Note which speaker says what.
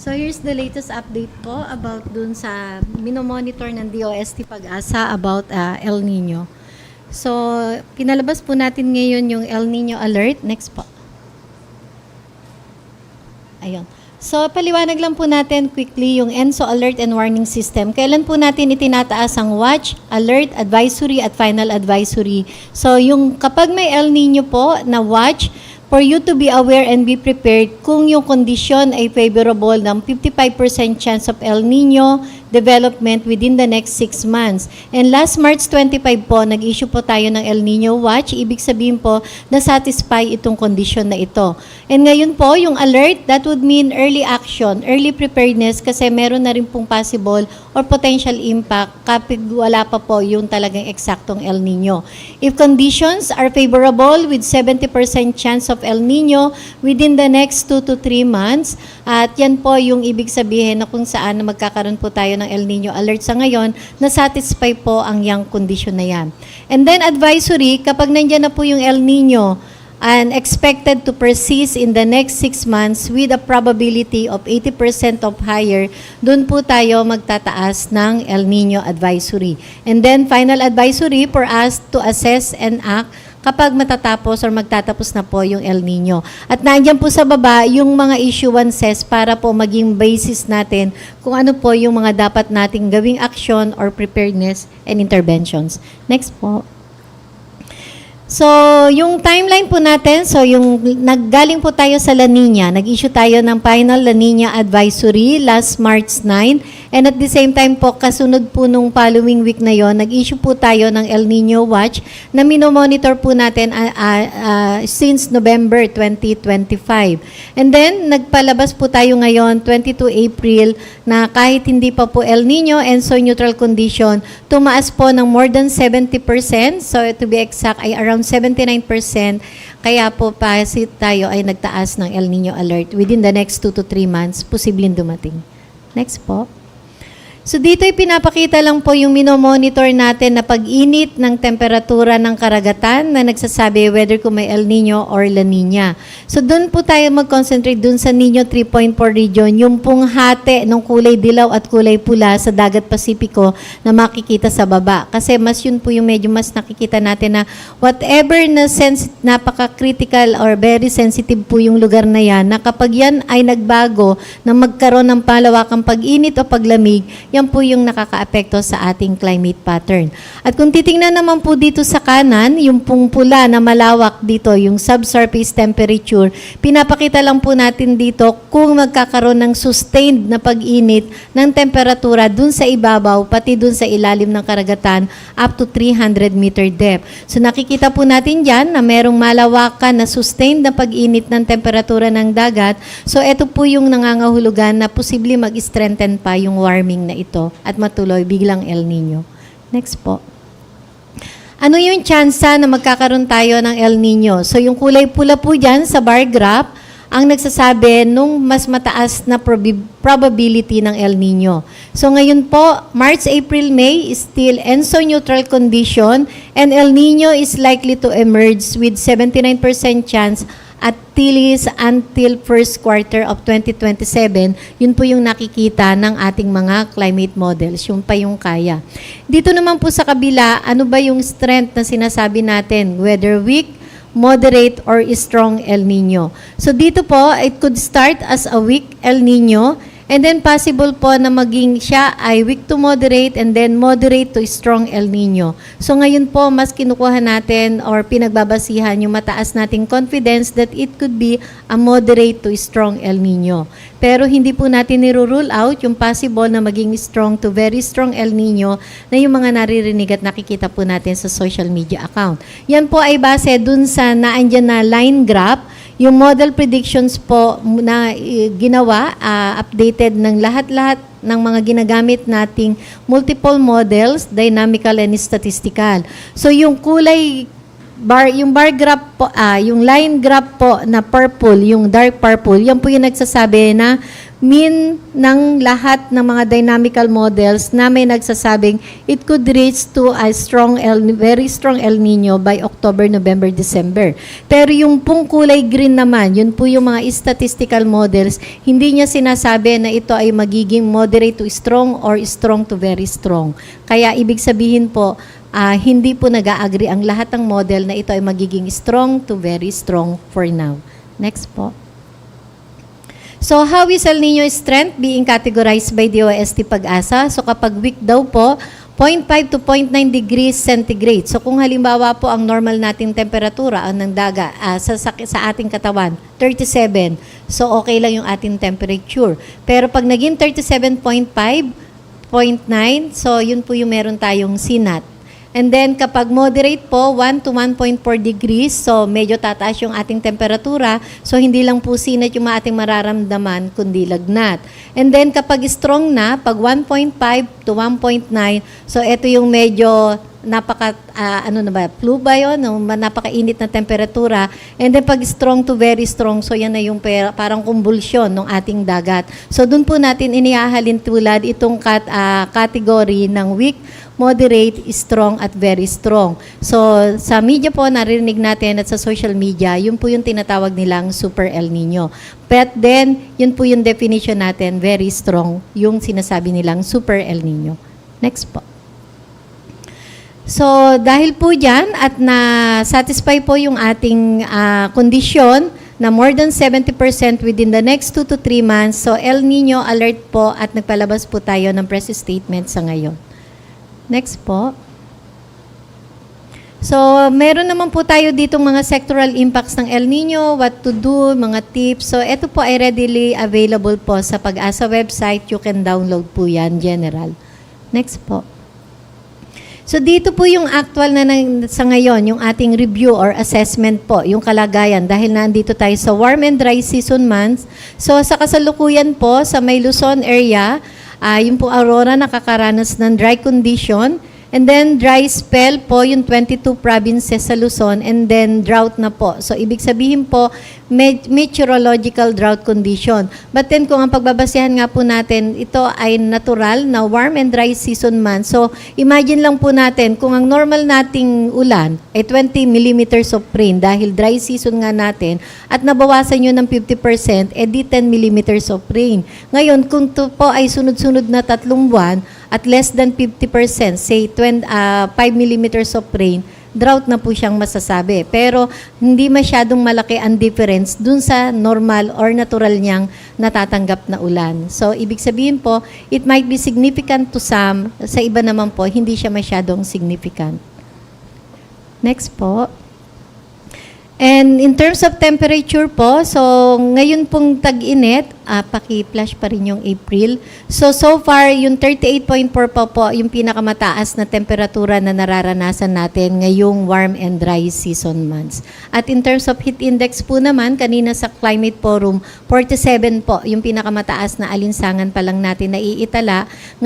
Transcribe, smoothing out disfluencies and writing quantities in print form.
Speaker 1: So here's the latest update po about dun sa minomonitor ng DOST Pag-asa about El Nino. So pinalabas po natin ngayon yung El Nino alert. Next po. Ayun. So paliwanag lang po natin quickly yung ENSO alert and warning system. Kailan po natin itinataas ang watch, alert, advisory at final advisory. So yung kapag may El Nino po na watch, for you to be aware and be prepared kung yung condition ay favorable ng 55% chance of El Nino development within the next 6 months. And last March 25 po, nag-issue po tayo ng El Nino Watch. Ibig sabihin po, na-satisfy itong condition na ito. And ngayon po, yung alert, that would mean early action, early preparedness kasi meron na rin pong possible or potential impact kapag wala pa po yung talagang eksaktong El Nino. If conditions are favorable with 70% chance of El Nino within the next 2 to 3 months, at yan po yung ibig sabihin na kung saan na magkakaroon po tayo ng El Nino alert sa ngayon, na-satisfy po ang young condition na yan. And then advisory, kapag nandiyan na po yung El Nino and expected to persist in the next 6 months with a probability of 80% of higher, doon po tayo magtataas ng El Nino advisory. And then final advisory for us to assess and act kapag matatapos or magtatapos na po yung El Nino. At nandiyan po sa baba yung mga issuances para po maging basis natin kung ano po yung mga dapat nating gawing action or preparedness and interventions. Next po. So, yung timeline po natin, so yung naggaling po tayo sa La Nina, nag-issue tayo ng final La Nina advisory last March 9, and at the same time po, kasunod po nung following week na yon, nag-issue po tayo ng El Nino Watch na minomonitor po natin since November 2025. And then, nagpalabas po tayo ngayon, 22 April, na kahit hindi pa po El Nino and so neutral condition, tumaas po ng more than 70%, so to be exact ay around 79%, kaya po tayo ay nagtaas ng El Nino alert within the next 2 to 3 months, posibleng dumating. Next po. So dito ay pinapakita lang po yung minomonitor natin na pag-init ng temperatura ng karagatan na nagsasabi whether kung may El Nino or La Nina. So doon po tayo mag-concentrate doon sa Nino 3.4 region, yung pong hati ng kulay dilaw at kulay pula sa Dagat Pasipiko na makikita sa baba. Kasi mas yun po yung medyo mas nakikita natin na whatever na napaka-critical or very sensitive po yung lugar na yan, na kapag yan ay nagbago na magkaroon ng palawakang pag-init o paglamig, yan po yung nakaka-apekto sa ating climate pattern. At kung titingnan naman po dito sa kanan, yung pong pula na malawak dito, yung subsurface temperature, pinapakita lang po natin dito kung magkakaroon ng sustained na pag-init ng temperatura dun sa ibabaw, pati dun sa ilalim ng karagatan, up to 300 meter depth. So nakikita po natin dyan na merong malawakan na sustained na pag-init ng temperatura ng dagat. So ito po yung nangangahulugan na posible mag-strengthen pa yung warming na ito at matuloy biglang El Nino. Next po. Ano yung tsansa na magkakaroon tayo ng El Nino? So yung kulay pula po dyan sa bar graph, ang nagsasabi nung mas mataas na probability ng El Nino. So ngayon po, March, April, May is still ENSO neutral condition and El Nino is likely to emerge with 79% chance at least until first quarter of 2027, yun po yung nakikita ng ating mga climate models, yung pa yung kaya. Dito naman po sa kabila, ano ba yung strength na sinasabi natin, whether weak, moderate, or strong El Nino. So dito po, it could start as a weak El Nino, and then possible po na maging siya ay weak to moderate and then moderate to strong El Nino. So ngayon po, mas kinukuha natin or pinagbabasihan yung mataas nating confidence that it could be a moderate to strong El Nino. Pero hindi po natin niro-rule out yung possible na maging strong to very strong El Nino na yung mga naririnig at nakikita po natin sa social media account. Yan po ay base dun sa naandyan na line graph, yung model predictions po na ginawa, updated ng lahat-lahat ng mga ginagamit nating multiple models, dynamical and statistical. So yung kulay yung bar graph po, yung line graph po na purple, yung dark purple, yan po yung nagsasabi na mean ng lahat ng mga dynamical models na may nagsasabing it could reach to a very strong El Nino by October, November, December. Pero yung pong kulay green naman, yun po yung mga statistical models, hindi niya sinasabi na ito ay magiging moderate to strong or strong to very strong. Kaya ibig sabihin po, hindi po nag-a-agree ang lahat ng model na ito ay magiging strong to very strong for now. Next po. So, how is El Nino strength being categorized by DOST Pag-asa? So, kapag weak daw po, 0.5 to 0.9 degrees centigrade. So, kung halimbawa po ang normal nating temperatura ng dagat sa ating katawan, 37. So, okay lang yung ating temperature. Pero pag naging 37.5, 0.9, so yun po yung meron tayong sinat. And then, kapag moderate po, 1 to 1.4 degrees, so medyo tataas yung ating temperatura. So, hindi lang po sinat yung ating mararamdaman, kundi lagnat. And then, kapag strong na, pag 1.5 to 1.9, so ito yung medyo flu ba yun? Napakainit na temperatura. And then, pag strong to very strong, so yan na yung parang kumbulsyon ng ating dagat. So, dun po natin inihahalin tulad itong category ng weak, moderate, strong, at very strong. So, sa media po, narinig natin at sa social media, yun po yung tinatawag nilang Super El Nino. But then, yun po yung definition natin, very strong, yung sinasabi nilang Super El Nino. Next po. So, dahil po dyan at na-satisfy po yung ating kondisyon na more than 70% within the next 2 to 3 months, so El Nino alert po at nagpalabas po tayo ng press statement sa ngayon. Next po. So, meron naman po tayo dito mga sectoral impacts ng El Nino, what to do, mga tips. So, ito po ay readily available po sa Pag-asa website. You can download po yan, general. Next po. So, dito po yung actual na sa ngayon, yung ating review or assessment po, yung kalagayan. Dahil nandito tayo sa warm and dry season months. So, sa kasalukuyan po, sa may Luzon area, yung po Aurora nakakaranas ng dry condition. And then, dry spell po, yung 22 provinces sa Luzon, and then drought na po. So, ibig sabihin po, meteorological drought condition. But then, kung ang pagbabasehan nga po natin, ito ay natural na warm and dry season month. So, imagine lang po natin, kung ang normal nating ulan ay 20 millimeters of rain, dahil dry season nga natin, at nabawasan nyo ng 50%, edi 10 millimeters of rain. Ngayon, kung ito po ay sunod-sunod na 3 buwan, at less than 50%, say 5 millimeters of rain, drought na po siyang masasabi. Pero hindi masyadong malaki ang difference dun sa normal or natural niyang natatanggap na ulan. So, ibig sabihin po, it might be significant to some, sa iba naman po, hindi siya masyadong significant. Next po. And in terms of temperature po, so ngayon pong tag-init, paki-flash pa rin yung April. So far, yung 38.4 po yung pinakamataas na temperatura na nararanasan natin ngayong warm and dry season months. At in terms of heat index po naman, kanina sa Climate Forum, 47 po yung pinakamataas na alinsangan pa lang natin na iitala.